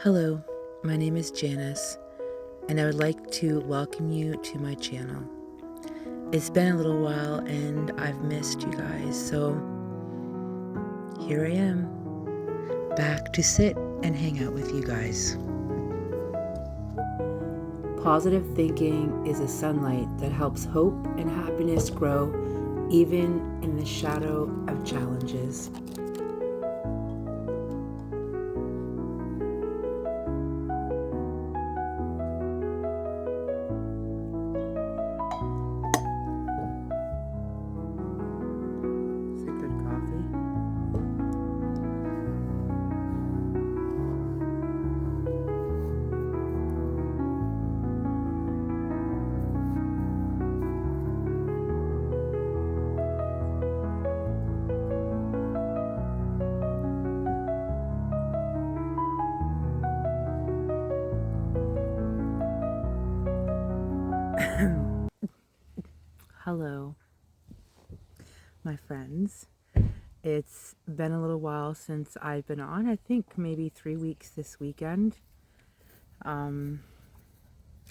Hello, my name is Janice, and I would like to welcome you to my channel. It's been a little while and I've missed you guys, so here I am, back to sit and hang out with you guys. Positive thinking is a sunlight that helps hope and happiness grow even in the shadow of challenges. It's a good coffee. Hello, my friends. It's been a little while since I've been on. I think maybe 3 weeks this weekend. And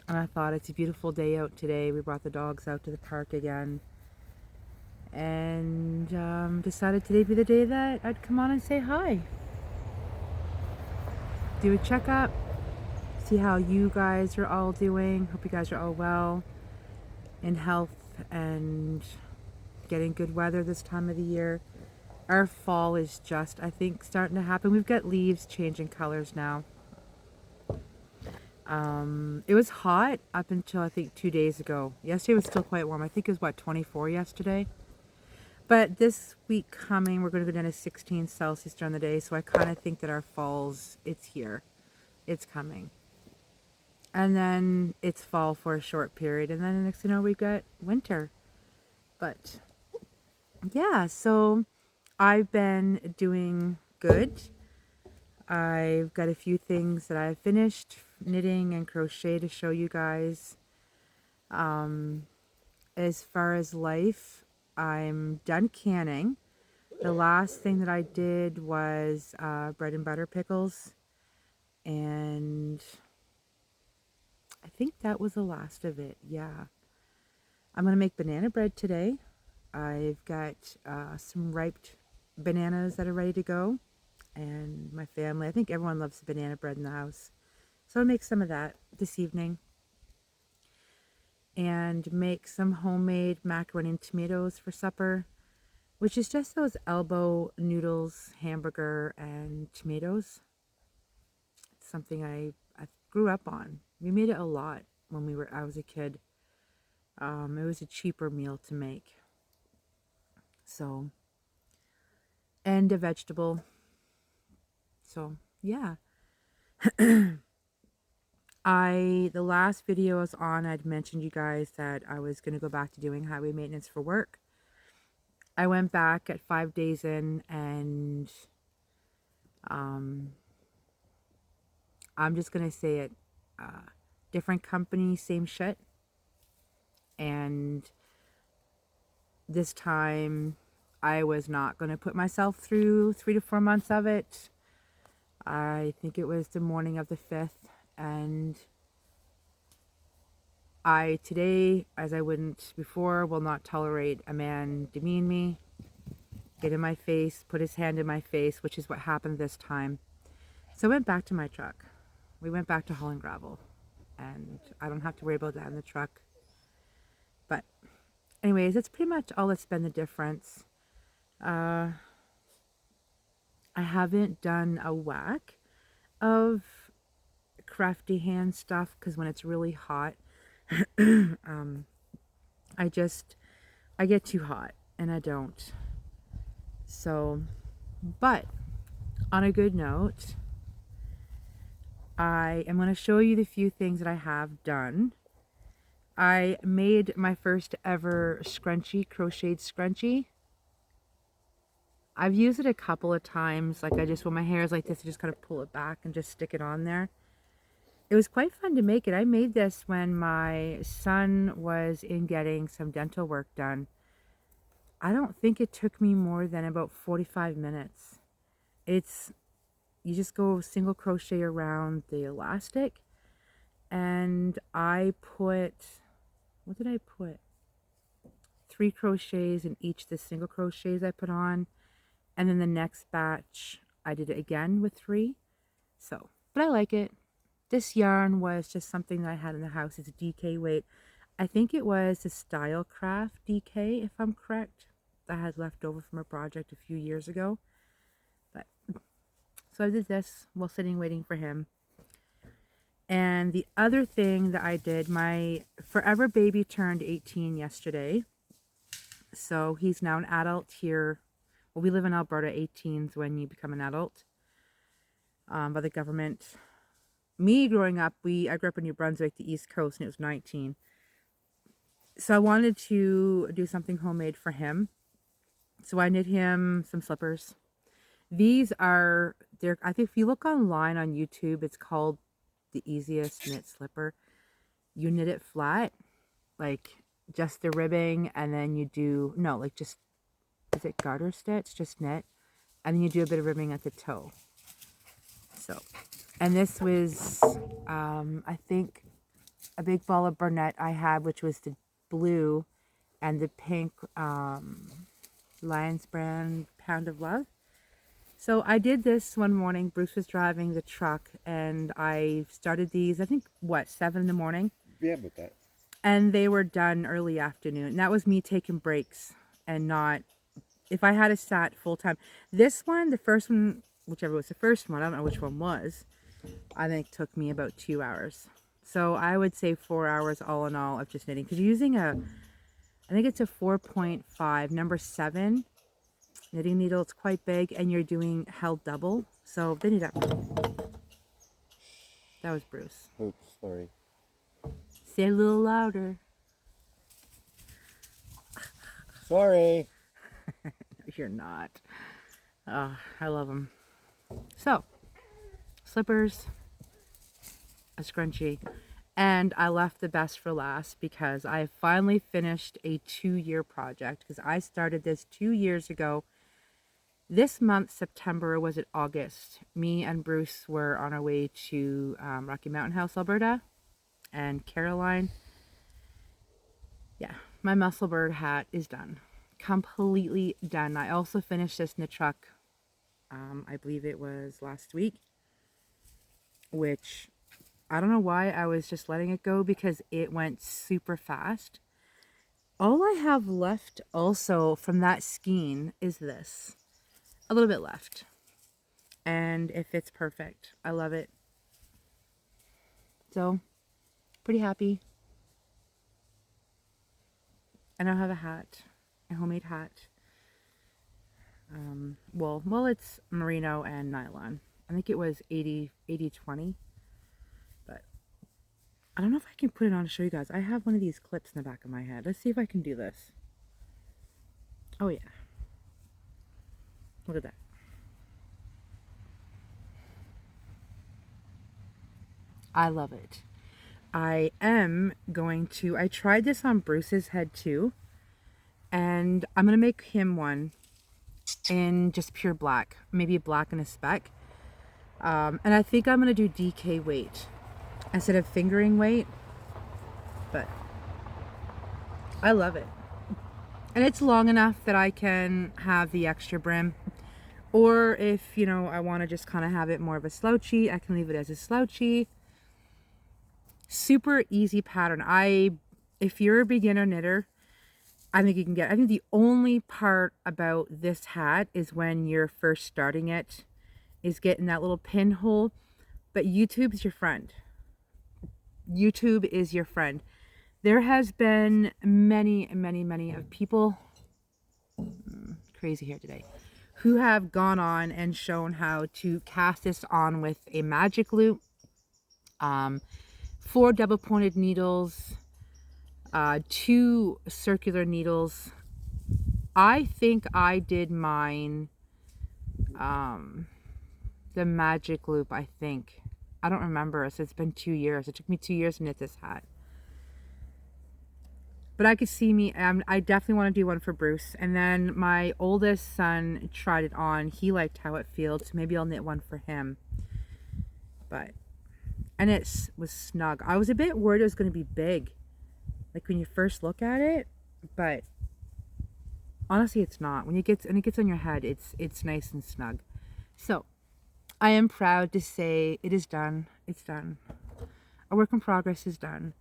I thought it's a beautiful day out today. We brought the dogs out to the park again. And decided today would be the day that I'd come on and say hi. Do a checkup. See how you guys are all doing. Hope you guys are all well, in health, and getting good weather this time of the year. Our fall is just, I think, starting to happen. We've got leaves changing colors now. It was hot up until I think 2 days ago. Yesterday was still quite warm. I think it was 24 yesterday. But this week coming, we're going to go down to 16 Celsius during the day. So I kind of think that our fall's, it's here. It's coming. And then it's fall for a short period. And then the next thing you know, we've got winter. But yeah, so I've been doing good. I've got a few things that I've finished knitting and crochet to show you guys. As far as life, I'm done canning. The last thing that I did was bread and butter pickles, and I think that was the last of it. Yeah, I'm gonna make banana bread today. I've got some ripe bananas that are ready to go, and my family, I think everyone loves banana bread in the house, so I'll make some of that this evening and make some homemade macaroni and tomatoes for supper, which is just those elbow noodles, hamburger, and tomatoes. It's something I grew up on. We made it a lot when I was a kid. It was a cheaper meal to make. So, and a vegetable. So, yeah. The last video I was on, I'd mentioned you guys that I was going to go back to doing highway maintenance for work. I went back at 5 days in, and I'm just going to say it, different company, same shit. And this time I was not going to put myself through 3 to 4 months of it. I think it was the morning of the 5th, and I today, as I wouldn't before, will not tolerate a man demean me, get in my face, put his hand in my face, which is what happened this time. So I went back to my truck. We went back to hauling gravel, and I don't have to worry about that in the truck. But anyways, that's pretty much all that's been the difference. I haven't done a whack of crafty hand stuff because when it's really hot, I get too hot and I don't. So, but on a good note, I am going to show you the few things that I have done. I made my first ever scrunchie, crocheted scrunchie. I've used it a couple of times, like when my hair is like this, I just kind of pull it back and just stick it on there. It was quite fun to make it. I made this when my son was in getting some dental work done. I don't think it took me more than about 45 minutes. It's you just go single crochet around the elastic, and I put, what did I put? 3 crochets in each the single crochets I put on, and then the next batch I did it again with 3. So, but I like it. This yarn was just something that I had in the house. It's a DK weight. I think it was the Style Craft DK, if I'm correct. I had left over from a project a few years ago. But so I did this while sitting waiting for him. And the other thing that I did, my forever baby turned 18 yesterday. So he's now an adult here. Well, we live in Alberta. 18's when you become an adult by the government. Me growing up, I grew up in New Brunswick, the East Coast, and it was 19. So I wanted to do something homemade for him. So I knit him some slippers. These are, I think if you look online on YouTube, it's called the easiest knit slipper. You knit it flat, like just the ribbing, and then you do, no, like just, is it garter stitch? Just knit. And then you do a bit of ribbing at the toe. So, and this was, I think, a big ball of Burnett I had, which was the blue and the pink Lions brand Pound of Love. So I did this one morning. Bruce was driving the truck, and I started these, I think, what, 7 in the morning? Yeah, about that. And they were done early afternoon. And that was me taking breaks and not, if I had a sat full time. This one, the first one, whichever was the first one, I don't know which one was, I think took me about 2 hours. So I would say 4 hours all in all of just knitting. Because you're using I think it's a 4.5, number 7 knitting needle. It's quite big, and you're doing held double. So they need that. That was Bruce. Oops, sorry. Say a little louder. Sorry. You're not. I love them. So, slippers, a scrunchie, and I left the best for last because I finally finished a 2-year project, because I started this 2 years ago. This month, September, was it August? Me and Bruce were on our way to Rocky Mountain House, Alberta, and Caroline. Yeah, my muscle bird hat is done. Completely done. I also finished this knit truck, I believe it was last week, which I don't know why I was just letting it go, because it went super fast. All I have left also from that skein is this. A little bit left. And it fits perfect. I love it. So, pretty happy. And I have a hat. A homemade hat. Well, it's merino and nylon. I think it was 80-20. But I don't know if I can put it on to show you guys. I have one of these clips in the back of my head. Let's see if I can do this. Oh yeah. Look at that. I love it. I tried this on Bruce's head too. And I'm going to make him one in just pure black. Maybe a black and a speck. And I think I'm going to do DK weight instead of fingering weight. But I love it. And it's long enough that I can have the extra brim. Or if, I want to just kind of have it more of a slouchy, I can leave it as a slouchy. Super easy pattern. If you're a beginner knitter, I think you can get. I think the only part about this hat is when you're first starting it, is getting that little pinhole. But YouTube is your friend. YouTube is your friend. There has been many of people, crazy here today, who have gone on and shown how to cast this on with a magic loop, 4 double pointed needles, 2 circular needles. I think I did mine, the magic loop, I think. I don't remember. So it's been 2 years. It took me 2 years to knit this hat. But I could see me, I definitely want to do one for Bruce. And then my oldest son tried it on. He liked how it feels, so maybe I'll knit one for him. And it was snug. I was a bit worried it was going to be big, like when you first look at it, but honestly it's not. When it gets on your head, it's nice and snug. So I am proud to say it is done. It's done. A work in progress is done.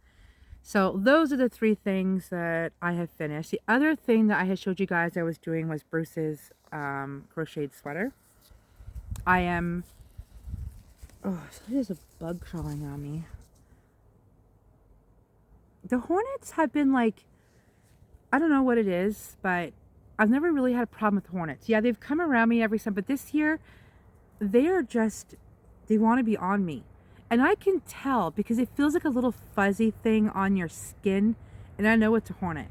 So those are the 3 things that I have finished. The other thing that I had showed you guys I was doing was Bruce's crocheted sweater. Oh, there's a bug crawling on me. The hornets have been like, I don't know what it is, but I've never really had a problem with hornets. Yeah, they've come around me every time, but this year they want to be on me. And I can tell because it feels like a little fuzzy thing on your skin, and I know it's a hornet.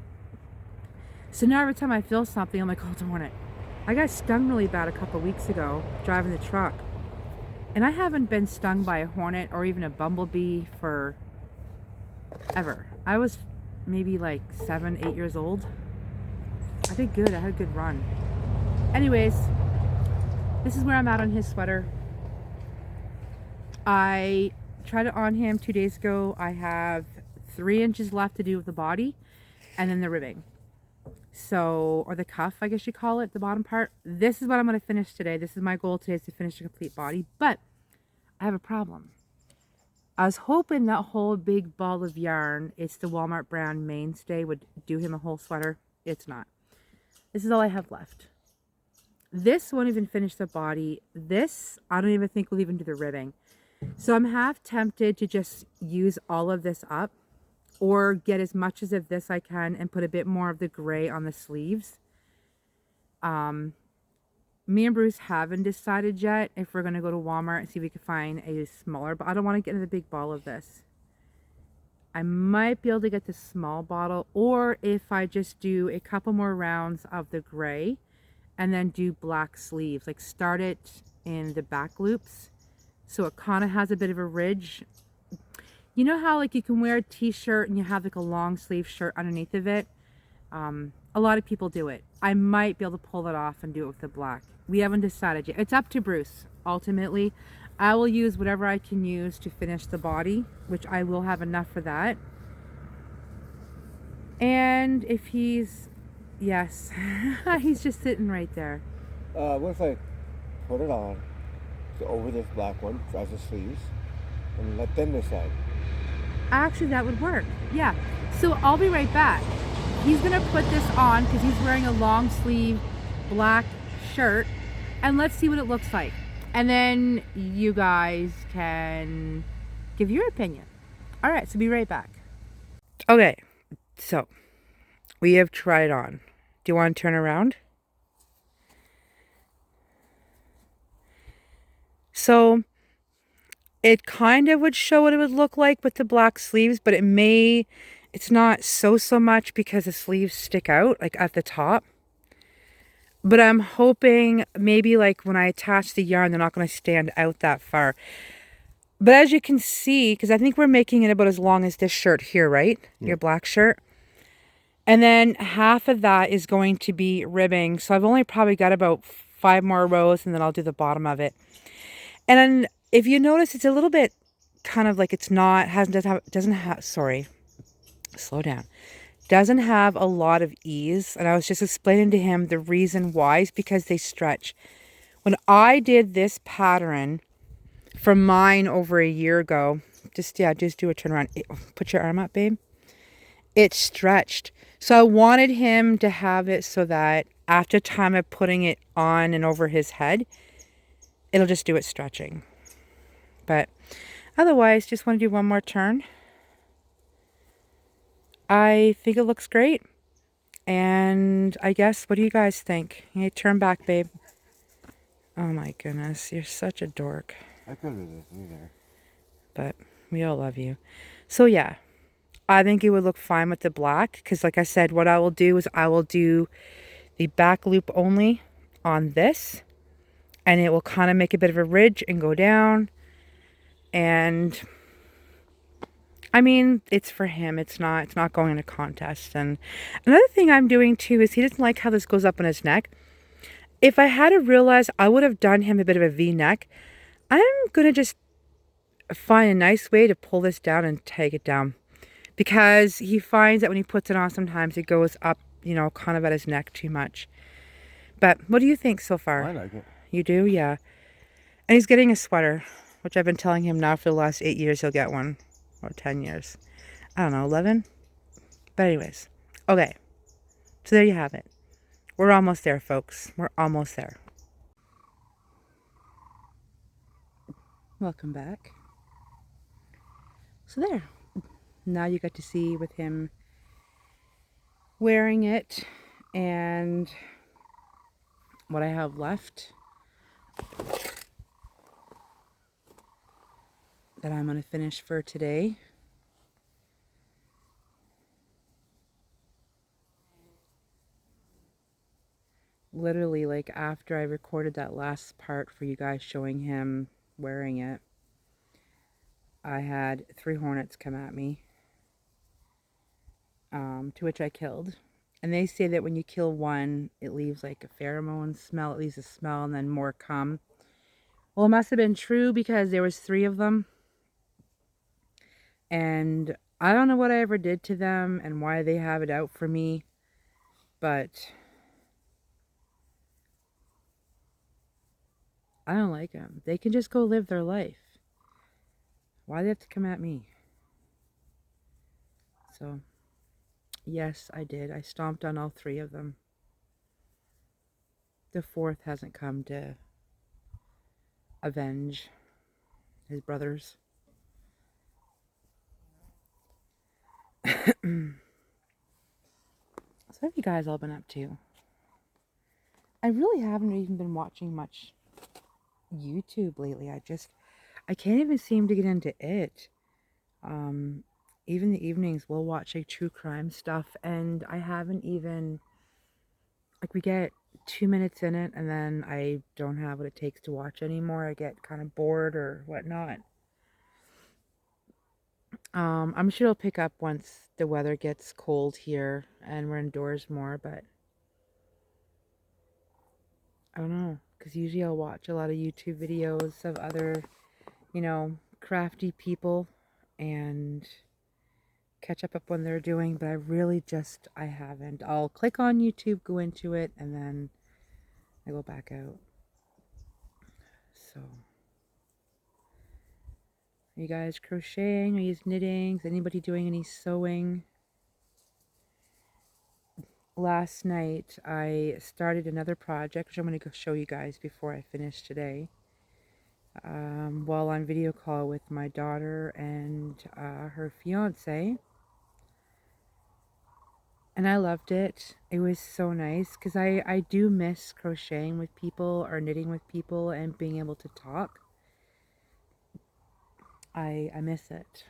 So now every time I feel something, I'm like, oh, it's a hornet. I got stung really bad a couple weeks ago driving the truck. And I haven't been stung by a hornet or even a bumblebee for ever. I was maybe like 7, 8 years old. I did good. I had a good run. Anyways, this is where I'm at on his sweater. I tried it on him 2 days ago. I have 3 inches left to do with the body and then the ribbing. So, or the cuff, I guess you call it, the bottom part. This is what I'm going to finish today. This is my goal today, is to finish a complete body. But I have a problem. I was hoping that whole big ball of yarn, it's the Walmart brand Mainstay, would do him a whole sweater. It's not. This is all I have left. This won't even finish the body. This, I don't even think will even do the ribbing. So I'm half tempted to just use all of this up, or get as much as of this I can and put a bit more of the gray on the sleeves. Me and Bruce haven't decided yet if we're going to go to Walmart and see if we can find a smaller, but I don't want to get into the big ball of this. I might be able to get the small bottle, or if I just do a couple more rounds of the gray and then do black sleeves, like start it in the back loops so it kind of has a bit of a ridge. You know how like you can wear a t-shirt and you have like a long sleeve shirt underneath of it? A lot of people do it. I might be able to pull that off and do it with the black. We haven't decided yet. It's up to Bruce. Ultimately, I will use whatever I can use to finish the body, which I will have enough for that. And if he's, yes, he's just sitting right there. What if I put it on over this black one as the sleeves and let them decide? Actually, that would work. Yeah. So I'll be right back. He's going to put this on because he's wearing a long sleeve black shirt. And let's see what it looks like. And then you guys can give your opinion. All right. So be right back. Okay. So we have tried it on. Do you want to turn around? So it kind of would show what it would look like with the black sleeves, but it's not so much because the sleeves stick out like at the top. But I'm hoping maybe like when I attach the yarn, they're not going to stand out that far. But as you can see, because I think we're making it about as long as this shirt here, right? Yeah. Your black shirt. And then half of that is going to be ribbing. So I've only probably got about 5 more rows and then I'll do the bottom of it. And then if you notice, it's a little bit kind of like it's not, doesn't have, slow down. Doesn't have a lot of ease. And I was just explaining to him the reason why is because they stretch. When I did this pattern for mine over a year ago, just do a turnaround. Put your arm up, babe. It stretched. So I wanted him to have it so that after time of putting it on and over his head, it'll just do it stretching. But otherwise, just want to do one more turn. I think it looks great. And I guess, what do you guys think? Hey, turn back, babe. Oh my goodness, you're such a dork. I could resist either. But we all love you. So yeah, I think it would look fine with the black. Because like I said, what I will do is I will do the back loop only on this. And it will kind of make a bit of a ridge and go down. And I mean, it's for him. It's not going in a contest. And another thing I'm doing too is he doesn't like how this goes up on his neck. If I had to realize, I would have done him a bit of a V-neck. I'm going to just find a nice way to pull this down and take it down. Because he finds that when he puts it on, sometimes it goes up, you know, kind of at his neck too much. But what do you think so far? I like it. You do? Yeah. And he's getting a sweater, which I've been telling him now for the last 8 years he'll get one. Or 10 years. I don't know, 11? But anyways. Okay. So there you have it. We're almost there, folks. We're almost there. Welcome back. So there. Now you got to see with him wearing it and what I have left that I'm going to finish for today. Literally, like after I recorded that last part for you guys showing him wearing it, I had 3 hornets come at me, to which I killed. And they say that when you kill one, it leaves like a pheromone smell. It leaves a smell and then more come. Well, it must have been true because there was 3 of them. And I don't know what I ever did to them and why they have it out for me. But I don't like them. They can just go live their life. Why do they have to come at me? So, yes, I did. I stomped on all 3 of them. The 4th hasn't come to avenge his brothers. So what have you guys all been up to? I really haven't even been watching much YouTube lately. I can't even seem to get into it. Even the evenings we'll watch like true crime stuff, and I haven't even, like, we get 2 minutes in it and then I don't have what it takes to watch anymore. I get kind of bored or whatnot. I'm sure it'll pick up once the weather gets cold here and we're indoors more, but I don't know, because usually I'll watch a lot of YouTube videos of other, you know, crafty people and catch up when they're doing, but I haven't. I'll click on YouTube, go into it, and then I go back out. So, are you guys crocheting? Are you knitting? Is anybody doing any sewing? Last night I started another project, which I'm going to go show you guys before I finish today. While on video call with my daughter and her fiance. And I loved it. It was so nice because I do miss crocheting with people or knitting with people and being able to talk. I miss it.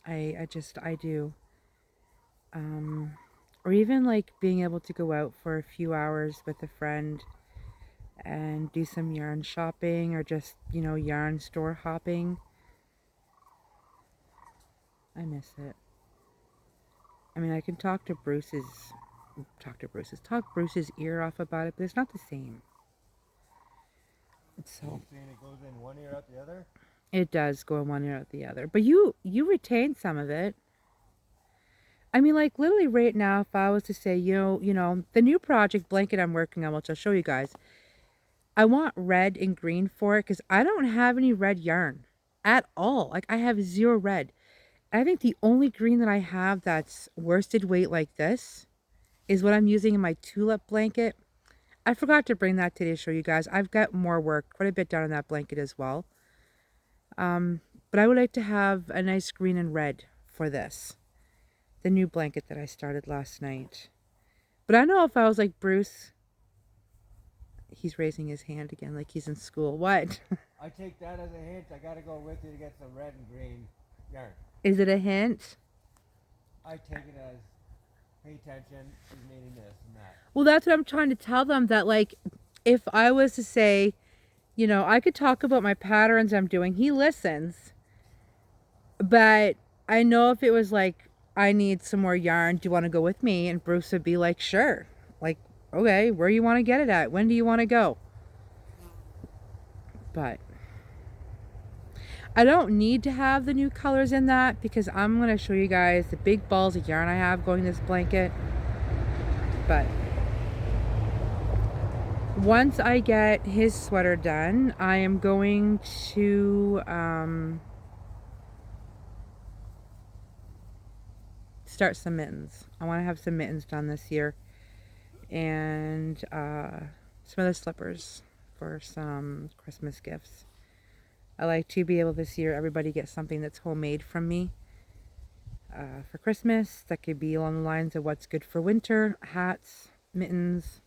I do. Or even like being able to go out for a few hours with a friend and do some yarn shopping or just, you know, yarn store hopping. I miss it. I mean, I can talk Bruce's ear off about it, but it's not the same. So You're saying it goes in one ear out the other? It does go in one ear out the other, but you retain some of it. I mean, like literally right now, if I was to say, you know, the new project blanket I'm working on, which I'll show you guys, I want red and green for it because I don't have any red yarn at all. Like I have 0 red. I think the only green that I have that's worsted weight like this is what I'm using in my tulip blanket. I forgot to bring that today to show you guys. I've got more work, quite a bit done on that blanket as well. But I would like to have a nice green and red for this. The new blanket that I started last night. But I don't know if I was like Bruce. He's raising his hand again like he's in school. What? I take that as a hint. I gotta go with you to get some red and green yarn. Is it a hint? I take it as pay attention, she's needing this and that. Well, that's what I'm trying to tell them, that like if I was to say, you know, I could talk about my patterns I'm doing. He listens. But I know if it was like, I need some more yarn, do you want to go with me? And Bruce would be like, sure. Like, okay, where do you want to get it at? When do you want to go? But I don't need to have the new colors in that because I'm going to show you guys the big balls of yarn I have going this blanket. But once I get his sweater done, I am going to start some mittens. I want to have some mittens done this year. And some other slippers for some Christmas gifts. I like to be able this year, everybody get something that's homemade from me for Christmas. That could be along the lines of what's good for winter, hats, mittens.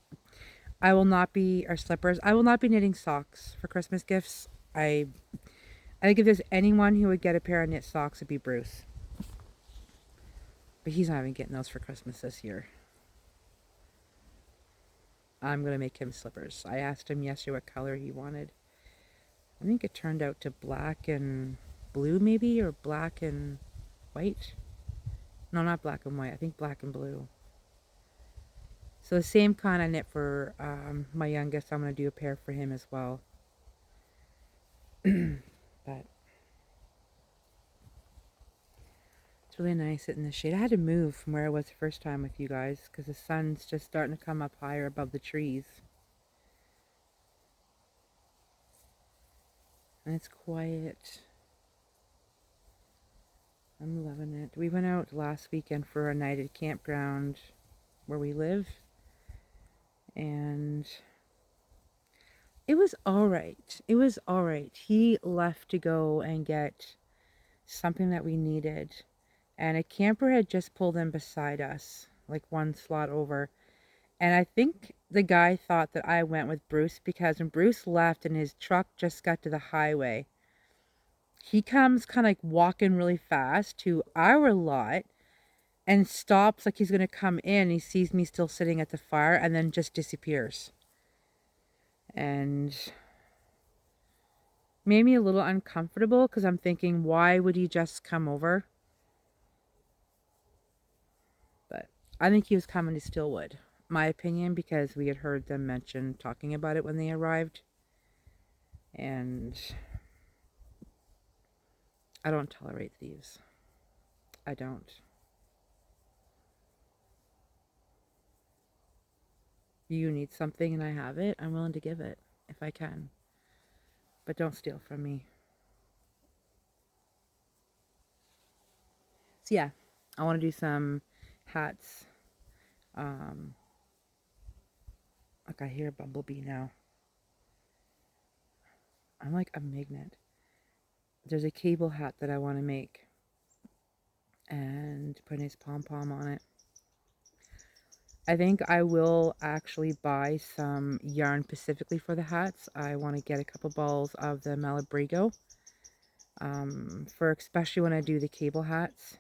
I will not be, or slippers. I will not be knitting socks for Christmas gifts. I think if there's anyone who would get a pair of knit socks, it'd be Bruce. But he's not even getting those for Christmas this year. I'm going to make him slippers. I asked him yesterday what color he wanted. I think it turned out to black and blue maybe, or black and white. No, not black and white. I think black and blue. So the same kind I knit for my youngest. I'm going to do a pair for him as well. But it's really nice sitting in the shade. I had to move from where I was the first time with you guys because the sun's just starting to come up higher above the trees. And it's quiet. I'm loving it. We went out last weekend for a night at campground where we live. And it was all right. It was all right. He left to go and get something that we needed. And a camper had just pulled in beside us, like one slot over. And I think the guy thought that I went with Bruce because when Bruce left and his truck just got to the highway, he comes kind of like walking really fast to our lot and stops like he's going to come in. He sees me still sitting at the fire and then just disappears. And made me a little uncomfortable because I'm thinking, why would he just come over? But I think he was coming to Stillwood. My opinion, because we had heard them mention talking about it when they arrived. And I don't tolerate thieves. I don't. You need something and I have it, I'm willing to give it if I can. But don't steal from me. So yeah, I want to do some hats. Like I hear a bumblebee now. I'm like a magnet. There's a cable hat that I want to make and put his pom-pom on it. I think I will actually buy some yarn specifically for the hats. I want to get a couple balls of the Malabrigo for especially when I do the cable hats.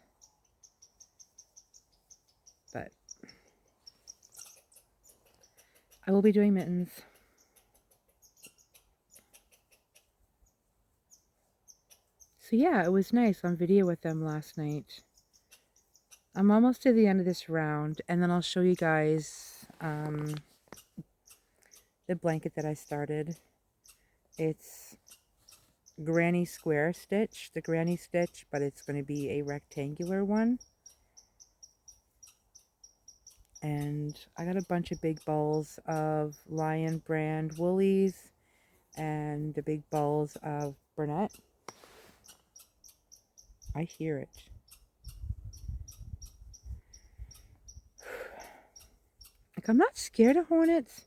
But I will be doing mittens. So yeah, it was nice on video with them last night. I'm almost to the end of this round, and then I'll show you guys the blanket that I started. It's granny square stitch, the granny stitch, but it's going to be a rectangular one. And I got a bunch of big balls of Lion brand woolies and the big balls of Burnett. I hear it. Like, I'm not scared of hornets,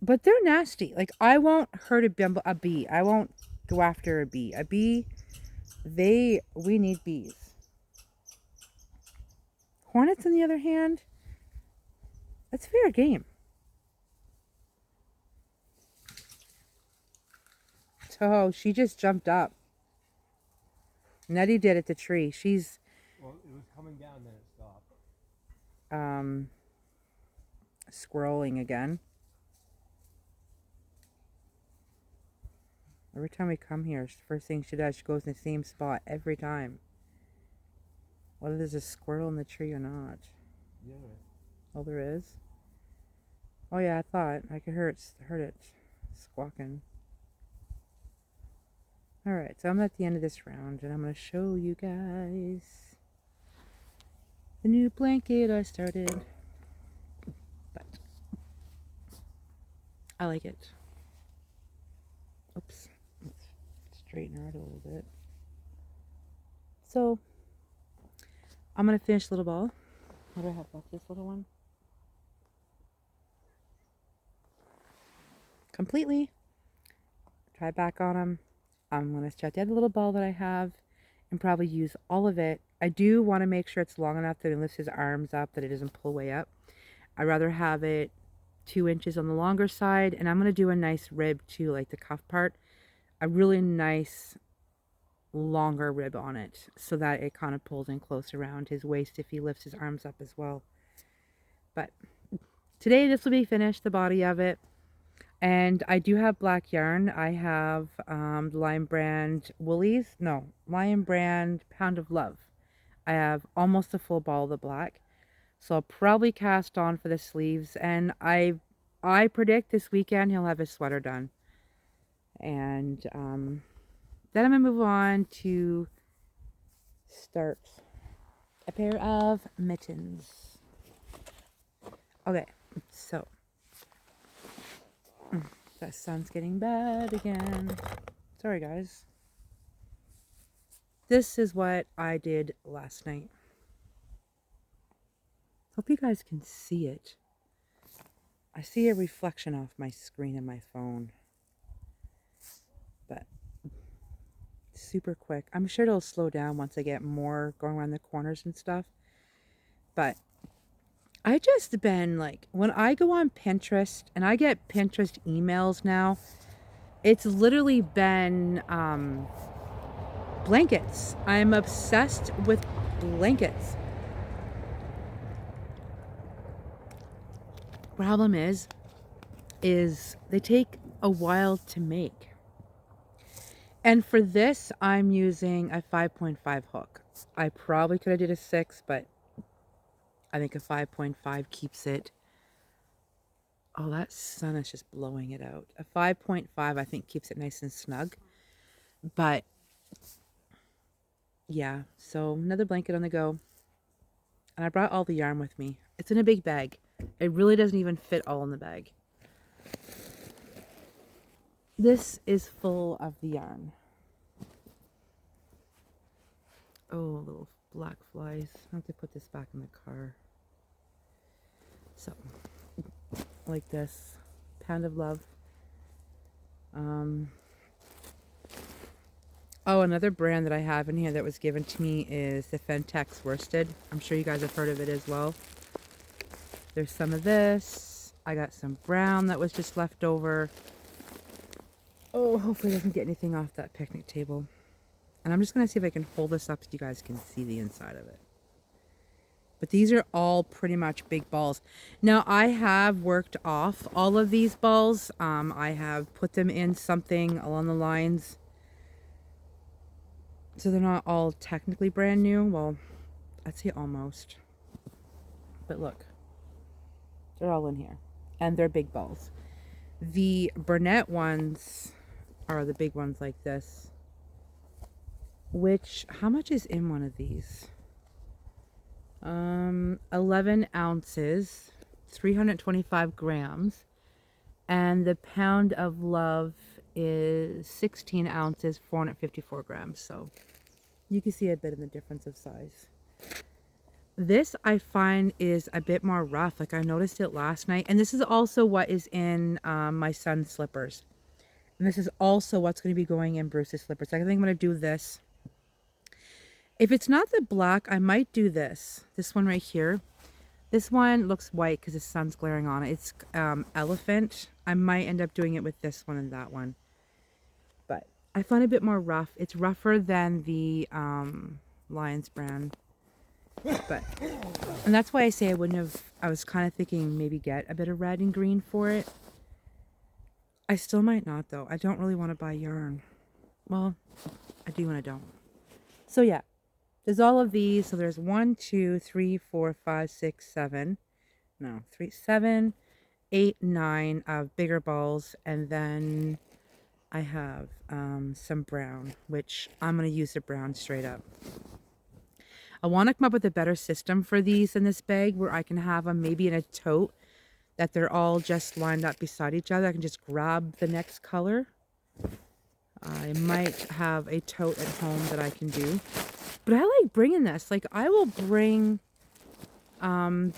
but they're nasty. Like, I won't hurt a bee. I won't go after a bee. A bee, we need bees. Hornets, on the other hand, that's fair game. Oh, she just jumped up. Nettie did at the tree. She's Well, it was coming down, then it stopped. Scrolling again. Every time we come here, the first thing she does, she goes in the same spot every time. Whether there's a squirrel in the tree or not. Yeah. Oh, there is? Oh yeah, I thought. I could heard it squawking. Alright, so I'm at the end of this round, and I'm going to show you guys the new blanket I started. But I like it. Oops. Let's straighten her out a little bit. So, I'm going to finish Little Ball. What do I have left? This little one? Completely. Try back on him. I'm going to shut the other little ball that I have and probably use all of it. I do want to make sure it's long enough that it lifts his arms up, that it doesn't pull way up. I'd rather have it 2 inches on the longer side, and I'm going to do a nice rib too, like the cuff part. A really nice longer rib on it so that it kind of pulls in close around his waist if he lifts his arms up as well. But today this will be finished, the body of it. And I do have black yarn. I have the Lion Brand Woolies. No, Lion Brand Pound of Love. I have almost a full ball of the black. So I'll probably cast on for the sleeves. And I predict this weekend he'll have his sweater done. And then I'm going to move on to start a pair of mittens. Okay, so that sun's getting bad again. Sorry, guys. This is what I did last night. Hope you guys can see it. I see a reflection off my screen and my phone. But super quick. I'm sure it'll slow down once I get more going around the corners and stuff. But I just been like, when I go on Pinterest, and I get Pinterest emails now, it's literally been blankets. I'm obsessed with blankets. Problem is they take a while to make. And for this, I'm using a 5.5 hook. I probably could have did a 6, but I think a 5.5 keeps it. Oh, that sun is just blowing it out. A 5.5, I think, keeps it nice and snug. But yeah, so another blanket on the go. And I brought all the yarn with me. It's in a big bag. It really doesn't even fit all in the bag. This is full of the yarn. Oh, little black flies. I have to put this back in the car. So, like this. Pound of Love. Oh, another brand that I have in here that was given to me is the Fentex Worsted. I'm sure you guys have heard of it as well. There's some of this. I got some brown that was just left over. Oh, hopefully it doesn't get anything off that picnic table. And I'm just going to see if I can hold this up so you guys can see the inside of it. But these are all pretty much big balls. Now, I have worked off all of these balls. I have put them in something along the lines. So they're not all technically brand new. Well, I'd say almost. But look. They're all in here. And they're big balls. The Burnett ones are the big ones like this. Which, how much is in one of these? 11 ounces, 325 grams. And the Pound of Love is 16 ounces, 454 grams. So you can see a bit of the difference of size. This I find is a bit more rough. Like I noticed it last night. And this is also what is in my son's slippers. And this is also what's going to be going in Bruce's slippers. I think I'm going to do this. If it's not the black, I might do this. This one right here. This one looks white because the sun's glaring on it. It's elephant. I might end up doing it with this one and that one. But I find it a bit more rough. It's rougher than the Lions brand. But, and that's why I say I was kind of thinking maybe get a bit of red and green for it. I still might not though. I don't really want to buy yarn. Well, I do and I don't. So yeah, there's all of these. So there's 1, 2, 3, 4, 5, 6, 7. No, 3, 7, 8, 9 of bigger balls, and then I have some brown, which I'm gonna use the brown straight up. I want to come up with a better system for these in this bag where I can have them maybe in a tote that they're all just lined up beside each other. I can just grab the next color. I might have a tote at home that I can do. But I like bringing this. Like, I will bring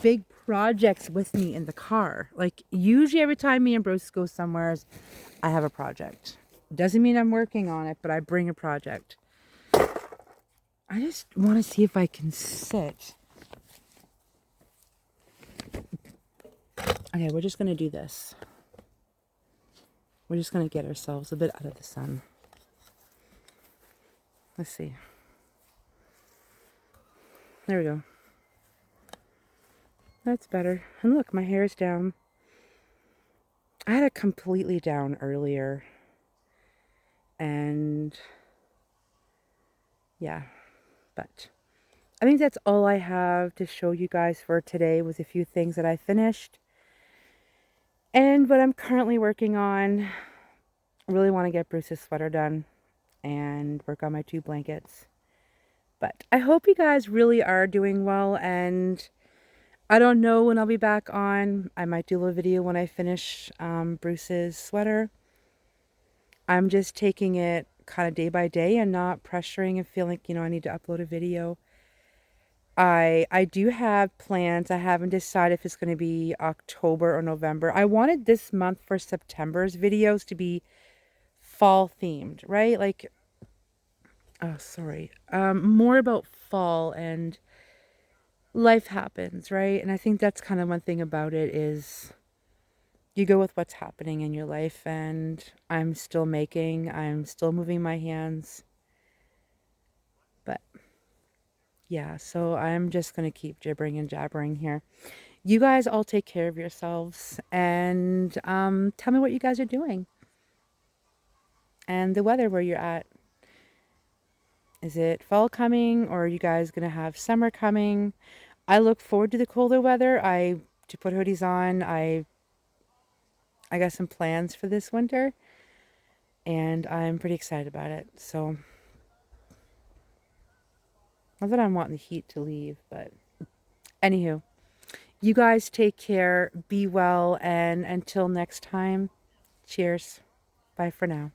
big projects with me in the car. Like, usually every time me and Bruce go somewhere, I have a project. Doesn't mean I'm working on it, but I bring a project. I just want to see if I can sit. Okay, we're just going to do this. We're just going to get ourselves a bit out of the sun. Let's see. There we go. That's better. And look, my hair's down. I had it completely down earlier. And yeah, but I think that's all I have to show you guys for today was a few things that I finished. And what I'm currently working on, I really want to get Bruce's sweater done and work on my 2 blankets. But I hope you guys really are doing well, and I don't know when I'll be back on. I might do a little video when I finish Bruce's sweater. I'm just taking it kind of day by day and not pressuring and feeling like, you know, I need to upload a video. I do have plans. I haven't decided if it's going to be October or November. I wanted this month for September's videos to be fall themed, right? Like, oh, sorry. More about fall and life happens, right? And I think that's kind of one thing about it is you go with what's happening in your life, and I'm still making, I'm still moving my hands. But yeah, so I'm just going to keep gibbering and jabbering here. You guys all take care of yourselves, and tell me what you guys are doing and the weather where you're at. Is it fall coming, or are you guys going to have summer coming? I look forward to the colder weather. To put hoodies on. I got some plans for this winter, and I'm pretty excited about it. So, not that I'm wanting the heat to leave, but anywho, you guys take care, be well, and until next time, cheers. Bye for now.